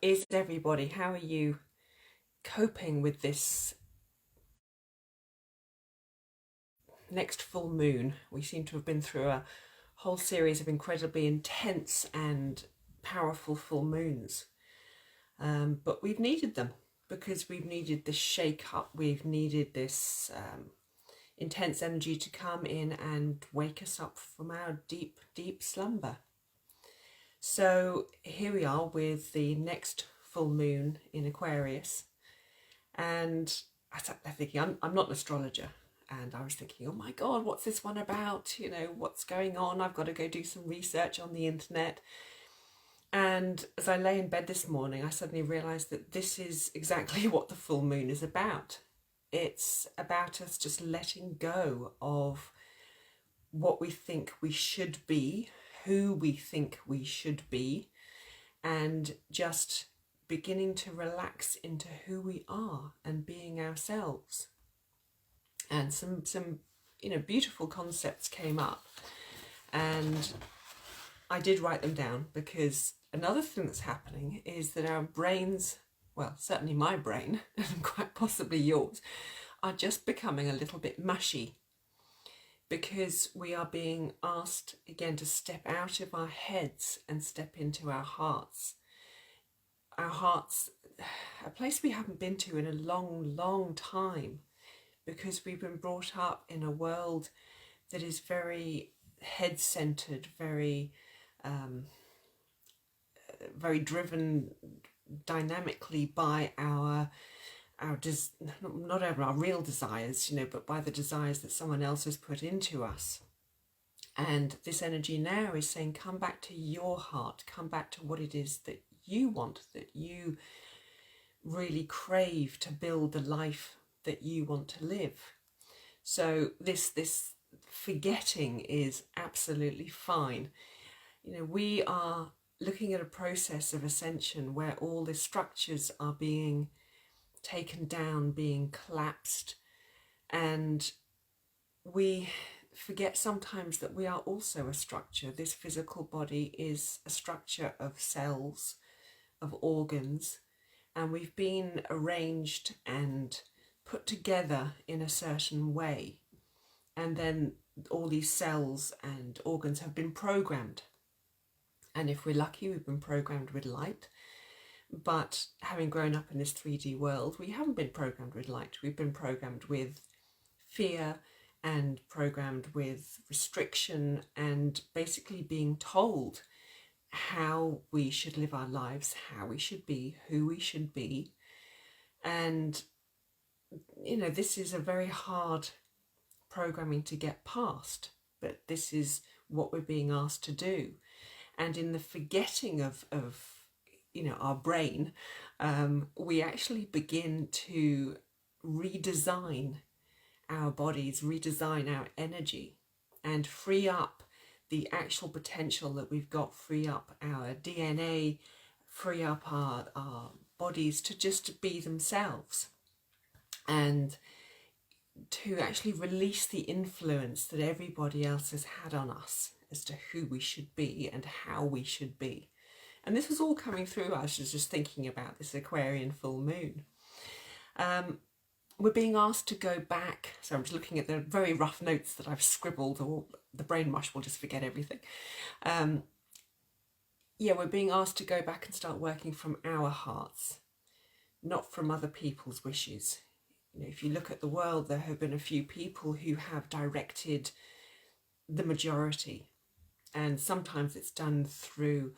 is everybody? How are you coping with this next full moon? We seem to have been through a whole series of incredibly intense and powerful full moons. But we've needed them because we've needed this shake up. We've needed this intense energy to come in and wake us up from our deep, deep slumber. So here we are with the next full moon in Aquarius. And I sat there thinking, I'm not an astrologer. And I was thinking, oh my God, what's this one about? You know, what's going on? I've got to go do some research on the internet. And as I lay in bed this morning, I suddenly realised that this is exactly what the full moon is about. It's about us just letting go of what we think we should be, who we think we should be, and just beginning to relax into who we are and being ourselves. And some beautiful concepts came up, and I did write them down, because another thing that's happening is that our brains, well, certainly my brain and quite possibly yours, are just becoming a little bit mushy, because we are being asked again to step out of our heads and step into our hearts. Our hearts, a place we haven't been to in a long, long time, because we've been brought up in a world that is very head-centered, very driven dynamically by our not ever our real desires, but by the desires that someone else has put into us. And this energy now is saying, come back to your heart, come back to what it is that you want, that you really crave to build the life that you want to live. So this forgetting is absolutely fine. We are looking at a process of ascension where all the structures are being taken down, being collapsed, and we forget sometimes that we are also a structure. This physical body is a structure of cells, of organs, and we've been arranged and put together in a certain way, and then all these cells and organs have been programmed. And if we're lucky, we've been programmed with light. But having grown up in this 3D world, we haven't been programmed with light. We've been programmed with fear and programmed with restriction, and basically being told how we should live our lives, how we should be, who we should be. And, this is a very hard programming to get past, but this is what we're being asked to do. And in the forgetting of our brain, we actually begin to redesign our bodies, redesign our energy, and free up the actual potential that we've got, free up our DNA, free up our bodies to just be themselves, and to actually release the influence that everybody else has had on us as to who we should be and how we should be. And this was all coming through. I was just thinking about this Aquarian full moon. We're being asked to go back. So I'm just looking at the very rough notes that I've scribbled, or the brain mush will just forget everything. We're being asked to go back and start working from our hearts, not from other people's wishes. If you look at the world, there have been a few people who have directed the majority. And sometimes it's done through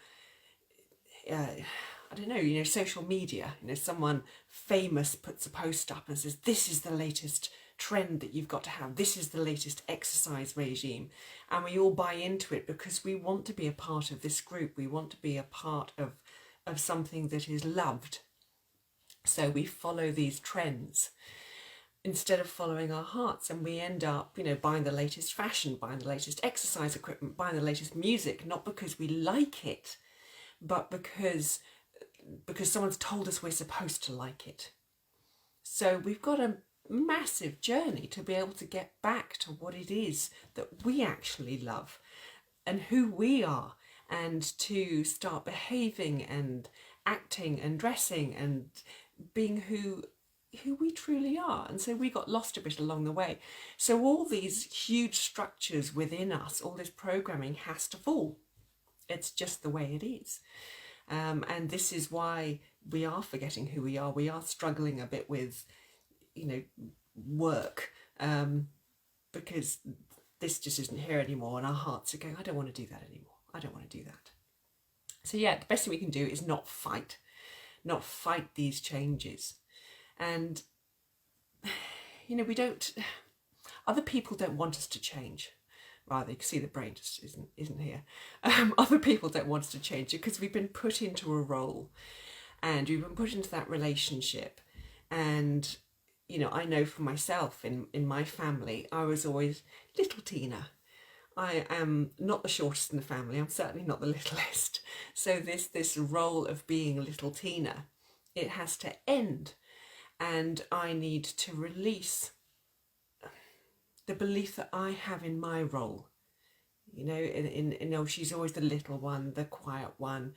social media. Someone famous puts a post up and says, this is the latest trend that you've got to have. This is the latest exercise regime. And we all buy into it because we want to be a part of this group. We want to be a part of something that is loved. So we follow these trends instead of following our hearts, and we end up, buying the latest fashion, buying the latest exercise equipment, buying the latest music, not because we like it, but because someone's told us we're supposed to like it. So we've got a massive journey to be able to get back to what it is that we actually love and who we are, and to start behaving and acting and dressing and being who we truly are. And so we got lost a bit along the way. So all these huge structures within us, all this programming has to fall. It's just the way it is. And this is why we are forgetting who we are. We are struggling a bit with, work, because this just isn't here anymore. And our hearts are going, I don't want to do that anymore. I don't want to do that. So yeah, the best thing we can do is not fight these changes. And, we don't, other people don't want us to change. Rather, you can see the brain just isn't here. Other people don't want us to change because we've been put into a role and we've been put into that relationship. And, I know for myself, in my family, I was always little Tina. I am not the shortest in the family. I'm certainly not the littlest. So this role of being little Tina, it has to end. And I need to release the belief that I have in my role. She's always the little one, the quiet one.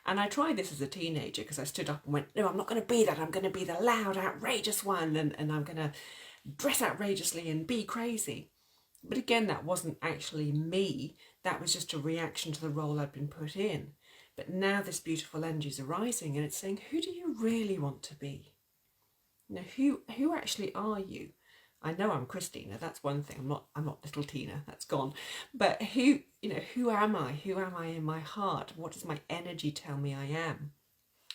And I tried this as a teenager because I stood up and went, no, I'm not going to be that. I'm going to be the loud, outrageous one. And I'm going to dress outrageously and be crazy. But again, that wasn't actually me. That was just a reaction to the role I'd been put in. But now this beautiful energy is arising and it's saying, who do you really want to be? Who actually are you? I know I'm Christina, that's one thing. I'm not little Tina, that's gone. But who am I? Who am I in my heart? What does my energy tell me I am?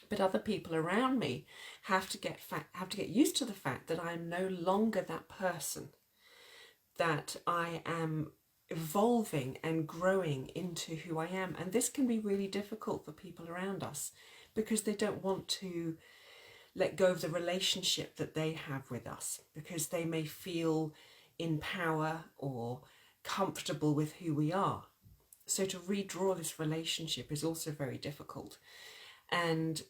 But other people around me have to get used to the fact that I'm no longer that person. That I am evolving and growing into who I am. And this can be really difficult for people around us because they don't want to let go of the relationship that they have with us because they may feel in power or comfortable with who we are. So to redraw this relationship is also very difficult. And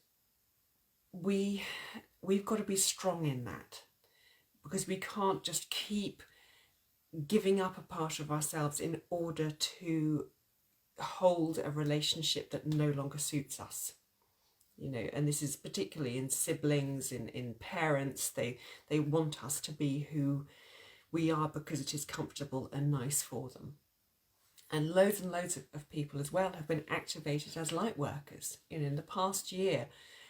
we've got to be strong in that because we can't just keep giving up a part of ourselves in order to hold a relationship that no longer suits us. And this is particularly in siblings, in parents, they want us to be who we are because it is comfortable and nice for them. And loads of people as well have been activated as light workers. In the past year,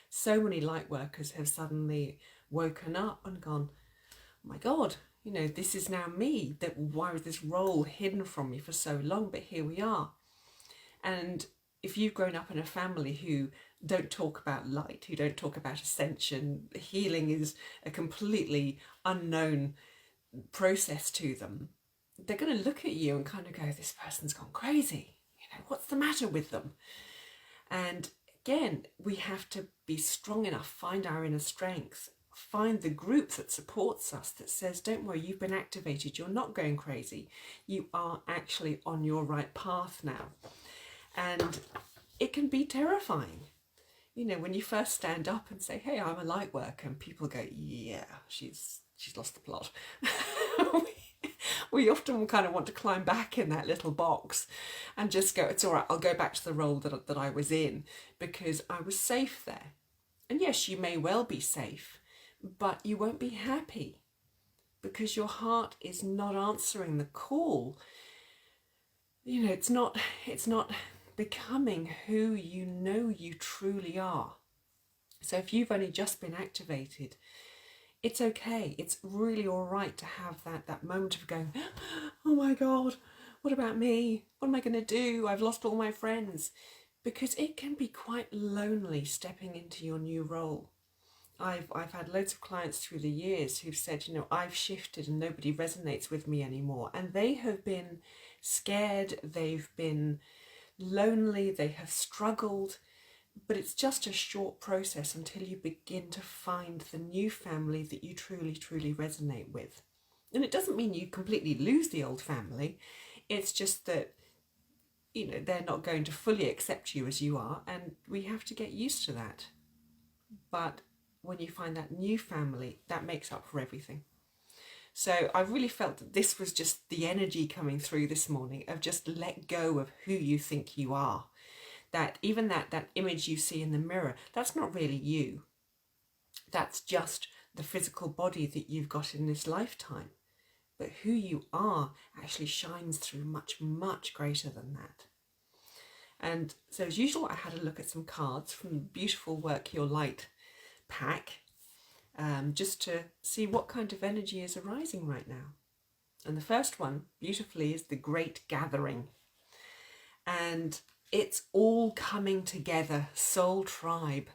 so many light workers have suddenly woken up and gone, oh my God, this is now me. Why was this role hidden from me for so long? But here we are. And if you've grown up in a family who don't talk about light, who don't talk about ascension, healing is a completely unknown process to them, they're going to look at you and kind of go, this person's gone crazy. What's the matter with them? And again, we have to be strong enough, find our inner strength, find the group that supports us, that says, don't worry, you've been activated, you're not going crazy, you are actually on your right path now. And it can be terrifying, when you first stand up and say, hey, I'm a light worker, and people go, yeah, she's lost the plot. We often kind of want to climb back in that little box and just go, it's all right, I'll go back to the role that I was in because I was safe there. And yes, you may well be safe, but you won't be happy because your heart is not answering the call. It's not becoming who you truly are. So if you've only just been activated, it's okay. It's really all right to have that moment of going, oh my God, what about me? What am I going to do? I've lost all my friends. Because it can be quite lonely stepping into your new role. I've had loads of clients through the years who've said, I've shifted and nobody resonates with me anymore. And they have been scared, they've been lonely, they have struggled. But it's just a short process until you begin to find the new family that you truly, truly resonate with. And it doesn't mean you completely lose the old family. It's just that, they're not going to fully accept you as you are. And we have to get used to that. But when you find that new family, that makes up for everything. So I really felt that this was just the energy coming through this morning of just let go of who you think you are. that even that image you see in the mirror, that's not really you. That's just the physical body that you've got in this lifetime. But who you are actually shines through much, much greater than that. And so as usual, I had a look at some cards from the beautiful Work Your Light pack, just to see what kind of energy is arising right now. And the first one, beautifully, is the Great Gathering. And it's all coming together, soul tribe.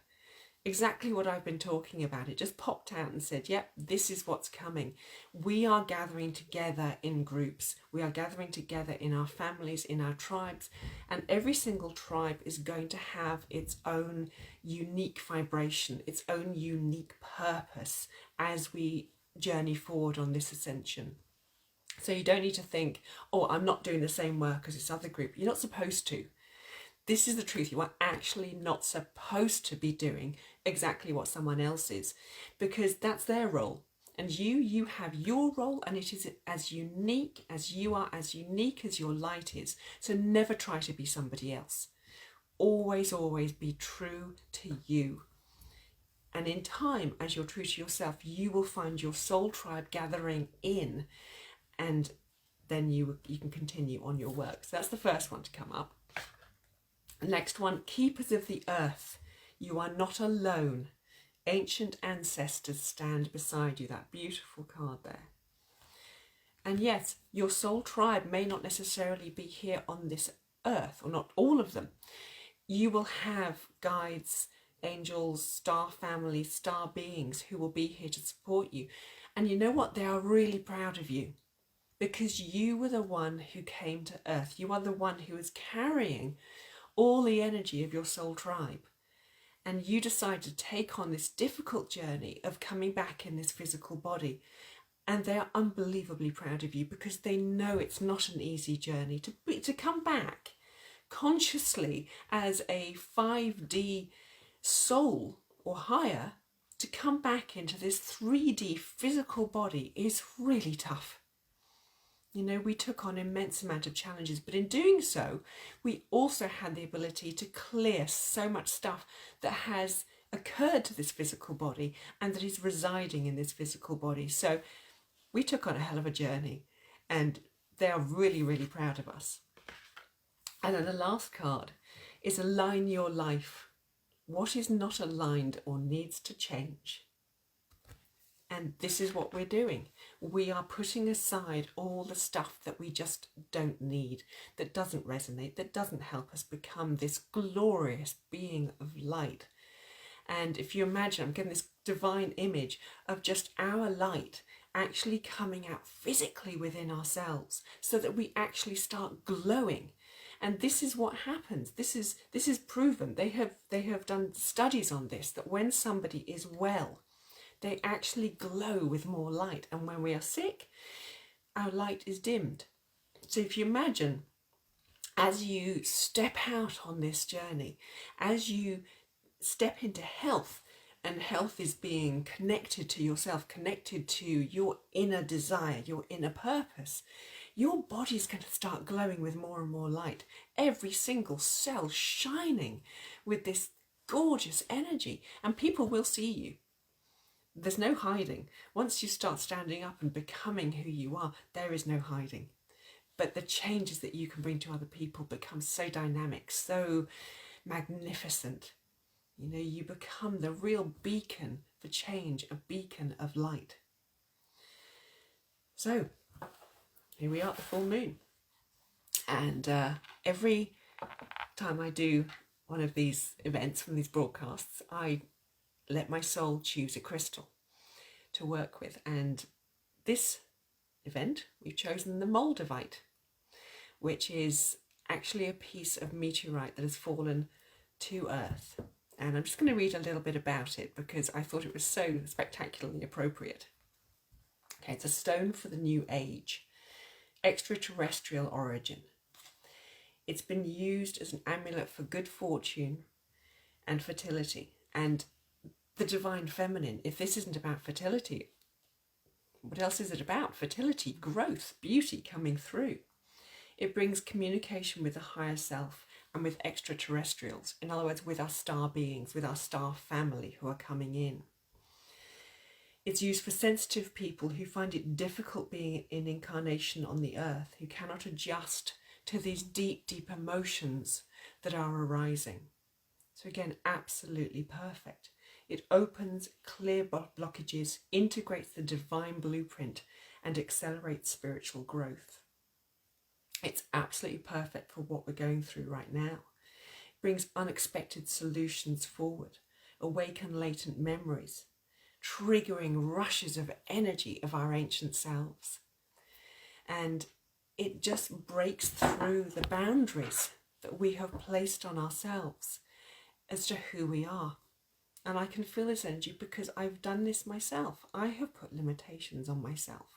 Exactly what I've been talking about. It just popped out and said, yep, this is what's coming. We are gathering together in groups. We are gathering together in our families, in our tribes. And every single tribe is going to have its own unique vibration, its own unique purpose as we journey forward on this ascension. So you don't need to think, oh, I'm not doing the same work as this other group. You're not supposed to. This is the truth. You are actually not supposed to be doing exactly what someone else is, because that's their role. And you have your role, and it is as unique as you are, as unique as your light is. So never try to be somebody else. Always, always be true to you. And in time, as you're true to yourself, you will find your soul tribe gathering in, and then you can continue on your work. So that's the first one to come up. The next one, Keepers of the Earth. You are not alone. Ancient ancestors stand beside you. That beautiful card there. And yes, your soul tribe may not necessarily be here on this earth, or not all of them. You will have guides, angels, star families, star beings who will be here to support you. And you know what? They are really proud of you, because you were the one who came to earth. You are the one who is carrying all the energy of your soul tribe. And you decide to take on this difficult journey of coming back in this physical body. And they are unbelievably proud of you, because they know it's not an easy journey to come back consciously as a 5D soul or higher. To come back into this 3D physical body is really tough. You know, we took on an immense amount of challenges, but in doing so, we also had the ability to clear so much stuff that has occurred to this physical body and that is residing in this physical body. So we took on a hell of a journey, and they are really, really proud of us. And then the last card is Align Your Life. What is not aligned or needs to change? And this is what we're doing. We are putting aside all the stuff that we just don't need, that doesn't resonate, that doesn't help us become this glorious being of light. And if you imagine, I'm getting this divine image of just our light actually coming out physically within ourselves, so that we actually start glowing. And this is what happens. This is proven. They have done studies on this, that when somebody is well, they actually glow with more light. And when we are sick, our light is dimmed. So if you imagine, as you step out on this journey, as you step into health, and health is being connected to yourself, connected to your inner desire, your inner purpose, your body's going to start glowing with more and more light. Every single cell shining with this gorgeous energy, and people will see you. There's no hiding. Once you start standing up and becoming who you are, there is no hiding. But the changes that you can bring to other people become so dynamic, so magnificent. You know, you become the real beacon for change, a beacon of light. So, here we are at the full moon. And every time I do one of these events from these broadcasts, I let my soul choose a crystal to work with. And this event, we've chosen the Moldavite, which is actually a piece of meteorite that has fallen to Earth. And I'm just going to read a little bit about it, because I thought it was so spectacularly appropriate. Okay, it's a stone for the new age, extraterrestrial origin. It's been used as an amulet for good fortune and fertility. And the divine feminine, if this isn't about fertility, what else is it about? Fertility, growth, beauty coming through. It brings communication with the higher self and with extraterrestrials. In other words, with our star beings, with our star family who are coming in. It's used for sensitive people who find it difficult being in incarnation on the earth, who cannot adjust to these deep, deep emotions that are arising. So again, absolutely perfect. It opens clear blockages, integrates the divine blueprint, and accelerates spiritual growth. It's absolutely perfect for what we're going through right now. It brings unexpected solutions forward, awaken latent memories, triggering rushes of energy of our ancient selves. And it just breaks through the boundaries that we have placed on ourselves as to who we are. And I can feel this energy because I've done this myself. I have put limitations on myself.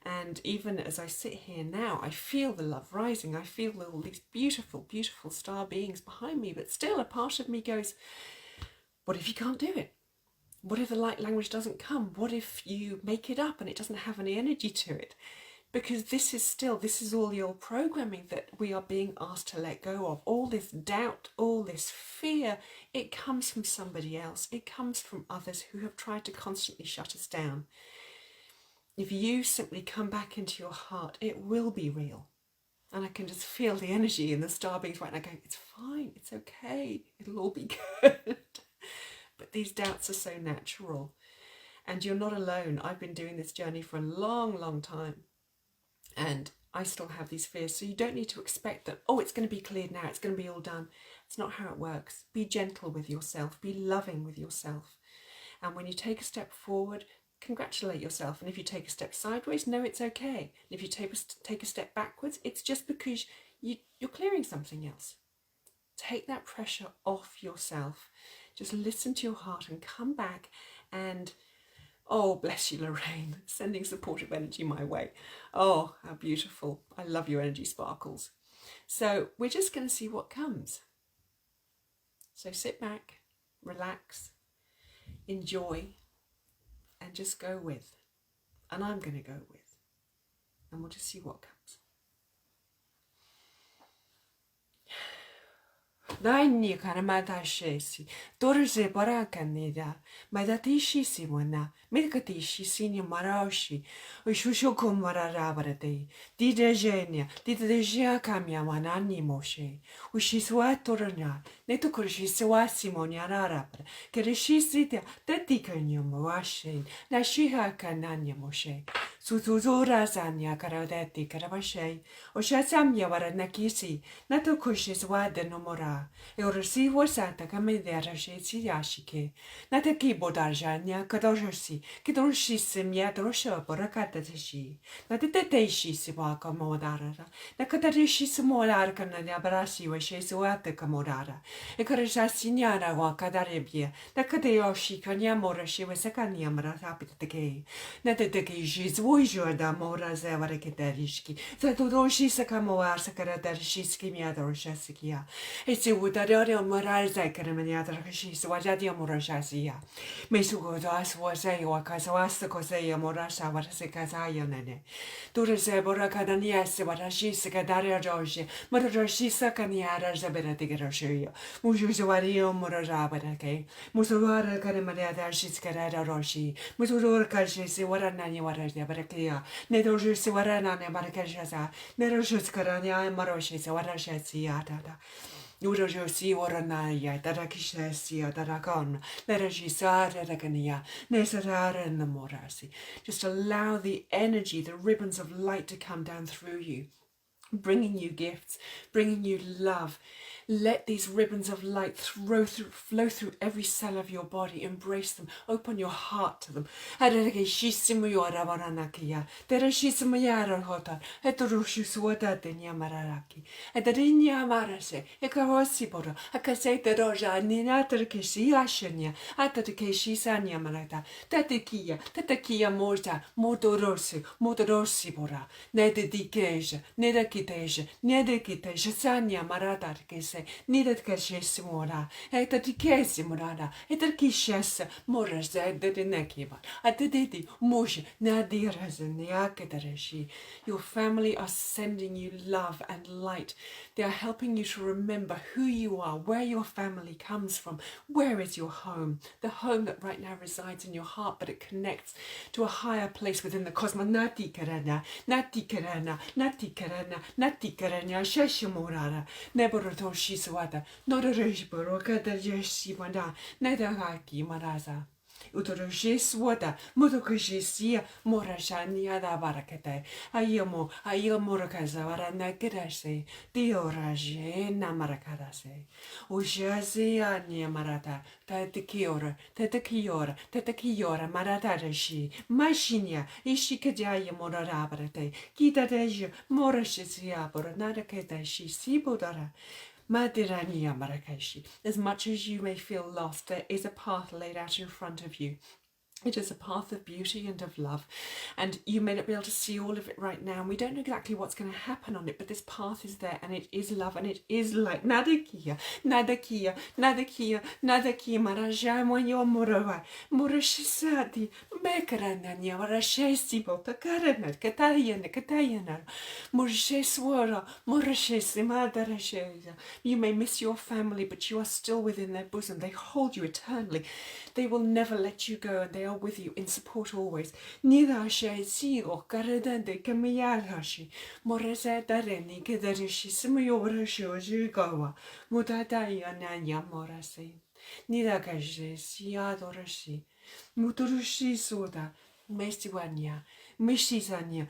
And even as I sit here now, I feel the love rising. I feel all these beautiful, beautiful star beings behind me. But still a part of me goes, what if you can't do it? What if the light language doesn't come? What if you make it up and it doesn't have any energy to it? Because this is all the old programming that we are being asked to let go of. All this doubt, all this fear, it comes from somebody else. It comes from others who have tried to constantly shut us down. If you simply come back into your heart, it will be real. And I can just feel the energy in the star beings right now going, it's fine, it's okay, it'll all be good. But these doubts are so natural. And you're not alone. I've been doing this journey for a long, long time. And I still have these fears. So you don't need to expect that, oh, it's going to be cleared now, it's going to be all done. It's not how it works. Be gentle with yourself. Be loving with yourself. And when you take a step forward, congratulate yourself. And if you take a step sideways, know it's okay. And if you take a step backwards, it's just because you're clearing something else. Take that pressure off yourself. Just listen to your heart and come back and, oh, bless you, Lorraine, sending supportive energy my way. Oh, how beautiful. I love your energy sparkles. So we're just going to see what comes. So sit back, relax, enjoy, and just go with. And I'm going to go with. And we'll just see what comes. Daini karamata shesi, torze barakanida, madatishi simona, milkatishi sini marashi, ushushuku mararabarate, didejenia, didejia kamia manani moshe, ushiswa torna, netukurishiswa simonia rarabra, kerishisitia, tetikanyum washe, nashiha kananya moshe. Sutuzura zanya karadeti karabashe, oshasamya varanakisi, natukushis wadenomora, eurasi wasata kamederashesi yashike, nataki bodarjanya kadorsi, kidorshisi drosha borakatashi, nateteshi siwaka modara, nakatarishi simolar kanadabrasi washesuata kamodara, ekarashasinyara wakadarebia, nakadeyoshi kanyamorashi wasakanyamara tapitake, nateteki jizwu. Jorda mora zevare keterishki. Zatudoshi sakamoar sakaradarishki miadorshasikia. Esi utadore moral zakaremaniadar hashis wajadia morashasiya. Mesugodas was a wakasawasta kosea morasha varasekazaya nene. Durese borakadanias varashis kadaria joshi, Maradoshisa kaniara zaberatigaroshuya. Mujuario morazabarake. Musuara karemaniadarshis karada roshi. Musur kashis waranani warajabara. Nedoju Siwarana Marakajaza, Nedoju Skarania and Maroshi Sawarashia Tata. Udojo si Waranaya, Darakishasia, Darakon, Nerajisa, Darakania, Nesarara and the Morasi. Just allow the energy, the ribbons of light to come down through you, bringing you gifts, bringing you love. Let these ribbons of light flow through every cell of your body. Embrace them. Open your heart to them. kiteje, nede kiteje, sanya marata kese, nida keshisimora, eta dikesimora, eta kishes, moras the nekiba, at the didi, mush, nadiras and yakatareshi. Your family are sending you love and light. They are helping you to remember who you are, where your family comes from, where is your home, the home that right now resides in your heart, but it connects to a higher place within the cosmos. Nati karana, nati karana, nati karana, nati karana, sheshimurara, neboroto shiswata, nodorishboro, kadajeshimada, nedahaki maraza. Utorojeswada, mutokajisia, morashania da barakate, ayamo, ayamorakaza, varanakirase, dioraje, namarakadase, Ujazia marata, tetakiora, maratarashi, mashinia, ishikajaya morabarate, kitadeja, morashisia, boranaketashi, sibodara. Madirania Marrakeshi. As much as you may feel lost, there is a path laid out in front of you. It is a path of beauty and of love, and you may not be able to see all of it right now, and we don't know exactly what's going to happen on it, but this path is there, and it is love, and it is light. Nadakia, nadakia, nadakia, nadakia, marajamoyo morowa, morashisati, mekarananya, marashesibo, takarana, katayana, morsheswara, morashesimadarasheza. You may miss your family, but you are still within their bosom. They hold you eternally. They will never let you go, and they are with you in support always. Nidashe sigo karadande kamiyarashi morese dareni kedarishi simoyorashi jigawa mutadaya nanya morase nidakaje siadorashi muturushi soda mestiwania meshisania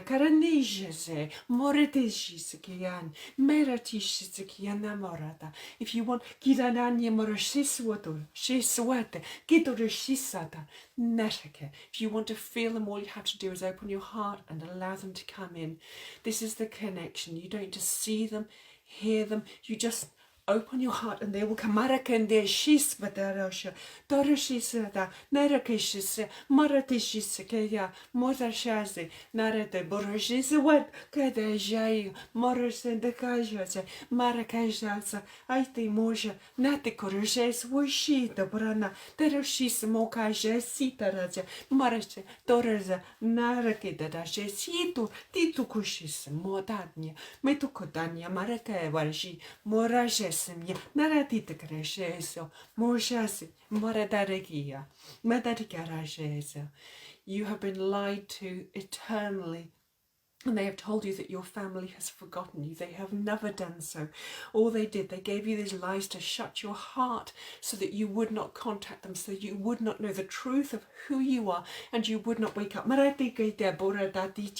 karanejese moreteshiskian meratishiskian morata. If you want kirananya morashiswato shiswate kitorashisata netake. If you want to feel them, all you have to do is open your heart and allow them to come in. This is the connection. You don't just see them, hear them, you just open your heart and they will come. Marakende shis badarosha, doroshisada, narakishis, maratishis, kaya, motashazi, narate, borojis, what, kadajai, moros and the kajas, marakajasa, aiti moja, nati korojes, wushi, the brana, deroshis, mokaja, sitaraja, marache, doraza, narakida, situ, titu kushis, modania, metukodania, marake, varji, morajes. Naratita cresceso, moshasi, moradaragia, madaricarasceso. You have been lied to eternally. And they have told you that your family has forgotten you. They have never done so. All they did, they gave you these lies to shut your heart so that you would not contact them, so you would not know the truth of who you are, and you would not wake up. Maratikeita boradati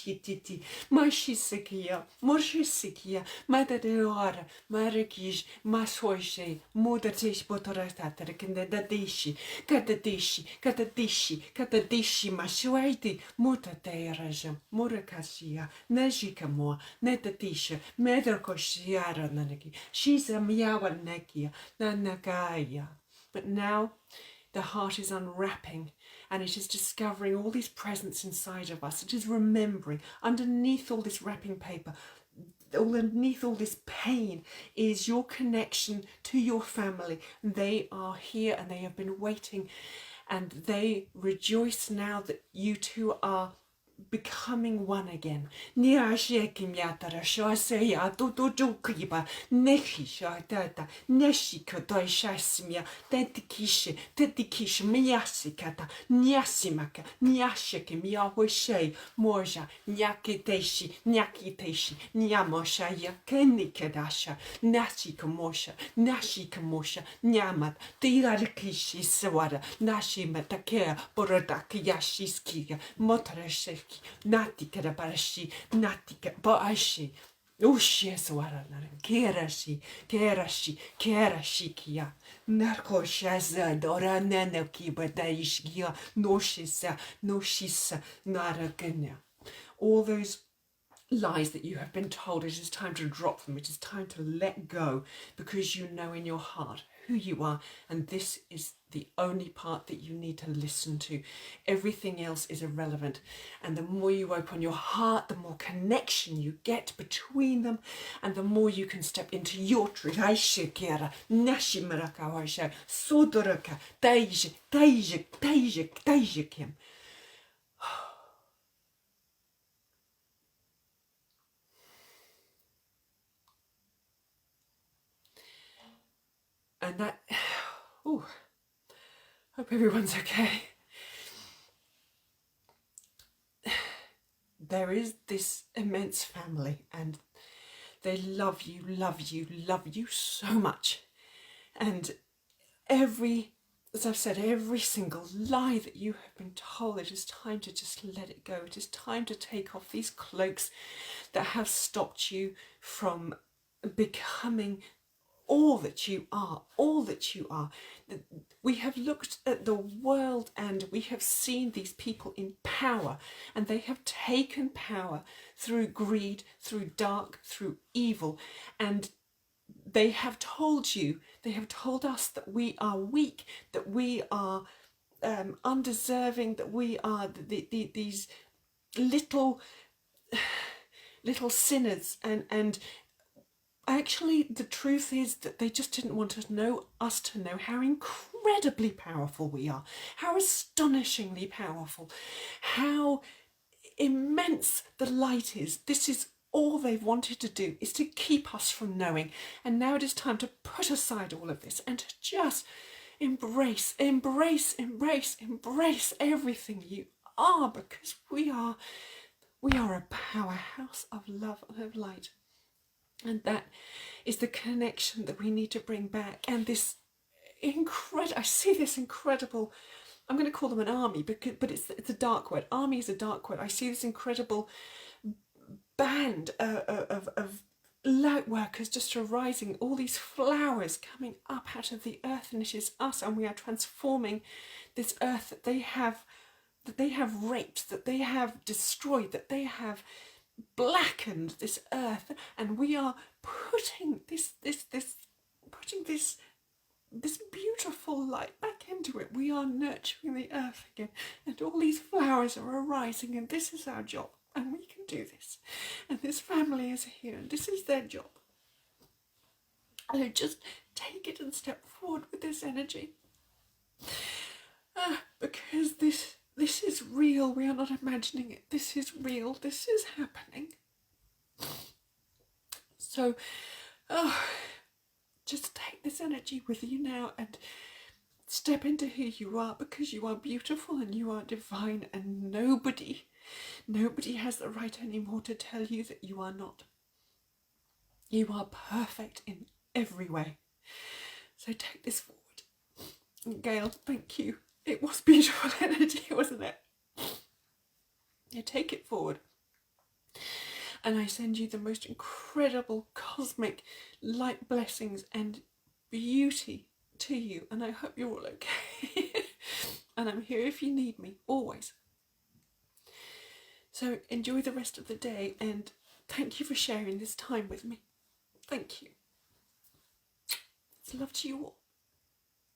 mashisikia, morshisikia, madadeora, marakish, mashoishe, mudatish botoratata, kendadishi, katadishi, mashuaiti, mutateirajam, murakashia. Nejikamoa, netatisha, medrkoshiara nanaki, shisa miawa nekia, nanakaya. But now the heart is unwrapping and it is discovering all these presents inside of us. It is remembering underneath all this wrapping paper, underneath all this pain is your connection to your family. They are here and they have been waiting, and they rejoice now that you two are becoming one again. Niashekimyatara shoseya tutujukiba nekisha tata neshikoto shasimia tetikish miyasikata nyasimaka nyashekimya weshe moja nyakiteshi nyamoshaya kenikadasha nashikamosha nyamat tirarikishi sawara nashimatakea borodakiyashiskia motoreshek Natika barashi, natika baashi. Ushi swara kerashi kia. Narko shaza dora nanoki badaishgia noshisa naraganya. All those lies that you have been told, it is time to drop them. It is time to let go, because you know in your heart who you are, and this is the only part that you need to listen to. Everything else is irrelevant, and the more you open your heart, the more connection you get between them, and the more you can step into your truth. And that, oh, hope everyone's okay. There is this immense family, and they love you, love you, love you so much. And as I've said, every single lie that you have been told, it is time to just let it go. It is time to take off these cloaks that have stopped you from becoming all that you are, all that you are. We have looked at the world and we have seen these people in power, and they have taken power through greed, through dark, through evil, and they have told us that we are weak, that we are undeserving, that we are these little sinners, and actually, the truth is that they just didn't want us to know how incredibly powerful we are, how astonishingly powerful, how immense the light is. This is all they've wanted to do, is to keep us from knowing. And now it is time to put aside all of this and to just embrace everything you are, because we are a powerhouse of love and of light. And that is the connection that we need to bring back. And this I see this incredible, I'm going to call them an army, but it's a dark word. Army is a dark word. I see this incredible band of light workers just arising, all these flowers coming up out of the earth, and it is us, and we are transforming this earth that they have raped, that they have destroyed, that they have blackened this earth, and we are putting this beautiful light back into it. We are nurturing the earth again, and all these flowers are arising, and this is our job, and we can do this, and this family is here, and this is their job. And just take it and step forward with this energy, because this is real. We are not imagining it. This is real. This is happening. So, just take this energy with you now and step into who you are, because you are beautiful and you are divine, and nobody has the right anymore to tell you that you are not. You are perfect in every way. So take this forward. And Gail, thank you. It was beautiful energy, wasn't it? You take it forward. And I send you the most incredible cosmic light blessings and beauty to you. And I hope you're all okay. And I'm here if you need me, always. So enjoy the rest of the day, and thank you for sharing this time with me. Thank you. It's love to you all.